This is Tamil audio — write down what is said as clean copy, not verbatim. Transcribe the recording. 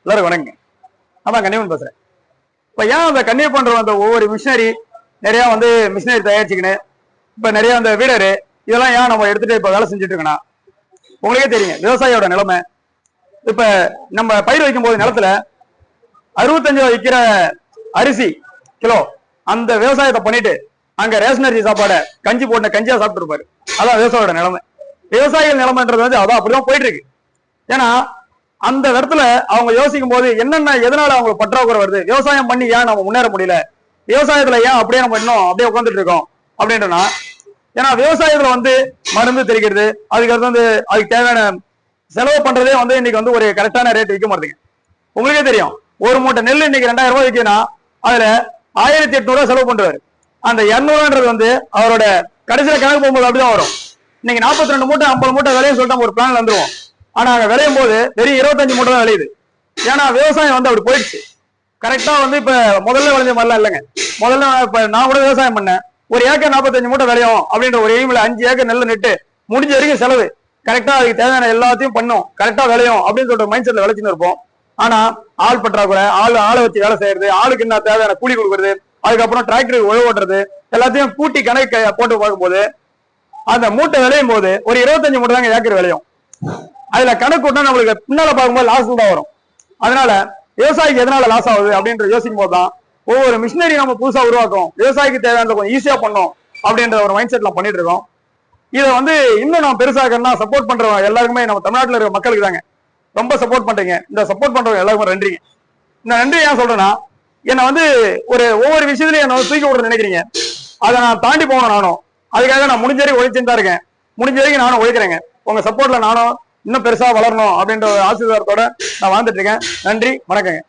எல்லாரும் வணங்க. அதான் கன்னியப்பன் பேசுறேன். இப்ப ஏன் அந்த கன்னியப்பன்ற அந்த ஒவ்வொரு மிஷினரி நிறைய வந்து மிஷினரி தயாரிச்சுக்கின்னு இப்ப நிறைய அந்த வீடரு இதெல்லாம் ஏன் நம்ம எடுத்துட்டு இப்ப வேலை செஞ்சுட்டு இருக்கோம்னா, உங்களுக்கே தெரியும் விவசாயியோட நிலைமை. இப்ப நம்ம பயிர் வைக்கும் போது நிலத்துல 65 ரூபாய் விற்கிற அரிசி கிலோ அந்த விவசாயத்தை பண்ணிட்டு அங்க ரேஷன் அரிசி சாப்பாடை கஞ்சி போட்ட கஞ்சியா சாப்பிட்டு இருப்பாரு. அதான் விவசாயியோட நிலைமை. விவசாயிகள் நிலைமைன்றது வந்து அதான் அப்படிதான் போயிட்டு இருக்கு. ஏன்னா அந்த இடத்துல அவங்க யோசிக்கும் போது என்னென்ன எதனால அவங்களுக்கு பற்றாக்குறை வருது, விவசாயம் பண்ணி ஏன் நம்ம முன்னேற முடியல, விவசாயத்துல ஏன் அப்படியே நம்ம இன்னும் அப்படியே உட்காந்துட்டு இருக்கோம் அப்படின்றனா, ஏன்னா விவசாயத்துல வந்து மருந்து தெளிக்கிறது, அதுக்கு வந்து அதுக்கு தேவையான செலவு பண்றதே வந்து இன்னைக்கு வந்து ஒரு கரெக்டான ரேட் விற்க மாட்டேங்க. உங்களுக்கே தெரியும், ஒரு மூட்டை நெல் இன்னைக்கு 2000 ரூபாய் விற்குன்னா அதுல 1800 ரூபாய் செலவு பண்றாரு. அந்த 200 வந்து அவரோட கடைசியில கணக்கு போகும்போது அப்படிதான் வரும். இன்னைக்கு 42 மூட்டை 50 மூட்டை விளையும் சொல்லிட்டு நம்ம ஒரு பிளான்ல வந்துருவோம். ஆனா அங்க விளையும் போது வெறும் 25 மூட்டை தான் விளையுது. ஏன்னா விவசாயம் வந்து அப்படி போயிடுச்சு. கரெக்டா வந்து இப்ப முதல்ல விளைஞ்ச மாதிரிலாம் இல்லைங்க. முதல்ல இப்ப நான் கூட விவசாயம் பண்ணேன், ஒரு ஏக்கர் 45 மூட்டை விளையும் அப்படின்ற ஒரு எய்ம்ல 5 ஏக்கர் நெல் நட்டு முடிஞ்ச வரைக்கும் செலவு கரெக்டா அதுக்கு தேவையான எல்லாத்தையும் பண்ணும், கரெக்டா விளையும் அப்படின்னு சொல்ற மைண்ட் செட்ல விளைச்சுன்னு இருப்போம். ஆனா ஆள் பற்றாக்குறை, ஆளை வச்சு வேலை செய்யறது, ஆளுக்கு என்ன தேவையான கூலி கொடுக்குறது, அதுக்கப்புறம் டிராக்டருக்கு உழவு ஓட்டுறது எல்லாத்தையும் கூட்டி கணக்கு போட்டு பார்க்கும்போது அந்த மூட்டை விளையும் போது ஒரு 25 மூட்டை தாங்க ஏக்கர் விளையும். அதுல கணக்கு கூட்டினா நம்மளுக்கு பின்னால பார்க்கும்போது லாஸ் தான் வரும். அதனால விவசாயிக்கு எதனால லாஸ் ஆகுது அப்படின்ற யோசிக்கும் போதுதான் ஒவ்வொரு மிஷினரி நம்ம புதுசா உருவாக்கும், விவசாயிக்கு தேவையான கொஞ்சம் ஈஸியா பண்ணும் அப்படின்ற ஒரு மைண்ட் செட்ல பண்ணிட்டு இருக்கோம். இதை வந்து இன்னும் நம்ம பெருசாக்கணும்னா சப்போர்ட் பண்றோம் எல்லாருக்குமே, நம்ம தமிழ்நாட்டில் இருக்கிற மக்களுக்கு தாங்க ரொம்ப சப்போர்ட் பண்றீங்க. இந்த சப்போர்ட் பண்றவங்க எல்லாருமே நன்றிங்க. இந்த நன்றி ஏன் சொல்றேன்னா, என்னை வந்து ஒவ்வொரு விஷயத்துலயும் என்ன தூக்கி விடுறது நினைக்கிறீங்க, அதை நான் தாண்டி போகணும். நானும் அதுக்காக நான் முடிஞ்ச வரைக்கும் உழைச்சுட்டு தான் இருக்கேன். முடிஞ்ச வரைக்கும் நானும் உழைக்கிறேங்க. உங்க சப்போர்ட்ல நானும் இன்னும் பெருசா வளரணும் அப்படின்ற ஒரு ஆசீர்வாதத்தோட நான் வாழ்ந்துட்டு இருக்கேன். நன்றி, வணக்கங்க.